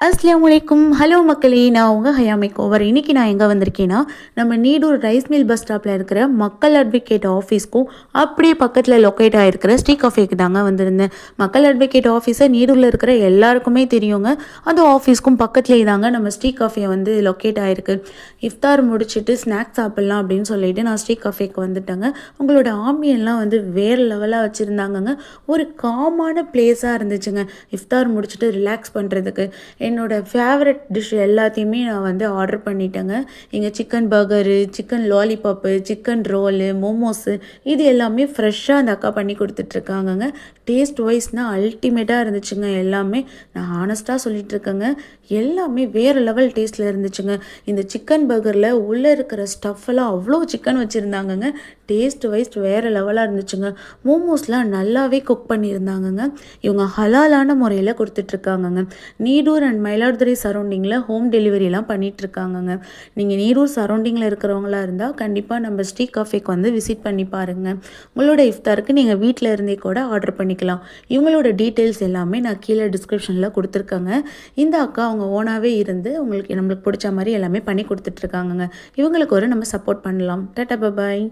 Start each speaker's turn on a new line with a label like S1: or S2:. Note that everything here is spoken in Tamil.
S1: அஸ்ஸலாமுஅலைக்கும். ஹலோ மக்களே, நான் உங்கள் ஹயாமி கோவர். இன்றைக்கி நான் எங்கே வந்திருக்கேன்னா, நம்ம நீடூர் ரைஸ் மில் பஸ் ஸ்டாப்பில் இருக்கிற மக்கள் அட்வொகேட் ஆஃபீஸ்க்கும் அப்படியே பக்கத்தில் லொக்கேட் ஆகிருக்கிற ஸ்டீ காஃபேக்கு தாங்க வந்திருந்தேன். மக்கள் அட்வொகேட் ஆஃபீஸை நீடூரில் இருக்கிற எல்லாருக்குமே தெரியுங்க. அந்த ஆஃபீஸ்க்கும் பக்கத்துலேயே தாங்க நம்ம ஸ்டீ காஃபே வந்து லொக்கேட் ஆகிருக்கு. இஃப்தார் முடிச்சுட்டு ஸ்நாக்ஸ் சாப்பிட்லாம் அப்படின்னு சொல்லிட்டு நான் ஸ்டீ காஃபேக்கு வந்துட்டேங்க. உங்களோட ஆம்பியன்லாம் வந்து வேறு லெவலாக வச்சுருந்தாங்கங்க. ஒரு காமான பிளேஸாக இருந்துச்சுங்க இஃப்தார் முடிச்சுட்டு ரிலாக்ஸ் பண்ணுறதுக்கு. என்னோடய ஃபேவரட் டிஷ் எல்லாத்தையுமே நான் வந்து ஆர்டர் பண்ணிட்டேங்க. இங்கே chicken burger, chicken lollipop, chicken roll, momos இது எல்லாமே ஃப்ரெஷ்ஷாக அந்த அக்கா பண்ணி கொடுத்துட்ருக்காங்கங்க. டேஸ்ட் வைஸ்னால் அல்டிமேட்டாக இருந்துச்சுங்க எல்லாமே. நான் ஹானஸ்ட்டாக சொல்லிகிட்ருக்கேங்க, எல்லாமே வேறு லெவல் டேஸ்ட்டில் இருந்துச்சுங்க. இந்த சிக்கன் பர்கரில் உள்ளே இருக்கிற ஸ்டஃப்பெல்லாம் அவ்வளோ சிக்கன் வச்சுருந்தாங்கங்க. டேஸ்ட் வைஸ் வேறு லெவலாக இருந்துச்சுங்க. மோமோஸ்லாம் நல்லாவே குக் பண்ணியிருந்தாங்கங்க. இவங்க ஹலாலான முறையில் கொடுத்துட்ருக்காங்கங்க. நீடூர் அண்ட் மயிலாடுதுறை சரௌண்டிங்கில் ஹோம் டெலிவரிலாம் பண்ணிகிட்ருக்காங்கங்க. நீங்கள் நீடூர் சரௌண்டிங்கில் இருக்கிறவங்களா இருந்தால் கண்டிப்பாக நம்ம ஸ்டீ காஃபேக்கு வந்து விசிட் பண்ணி பாருங்கள். உங்களோட இஃப்தாருக்கு நீங்கள் வீட்டில் இருந்தே கூட ஆர்டர் பண்ணிக்கலாம். இவங்களோட டீட்டெயில்ஸ் எல்லாமே நான் கீழே டிஸ்கிரிப்ஷனில் கொடுத்துருக்கேங்க. இந்த அக்கா அவங்க ஓனாகவே இருந்து நம்மளுக்கு பிடிச்ச மாதிரி எல்லாமே பண்ணி கொடுத்துட்ருக்காங்கங்க. இவங்களுக்கு ஒரு நம்ம சப்போர்ட் பண்ணலாம். டாடா பாய்.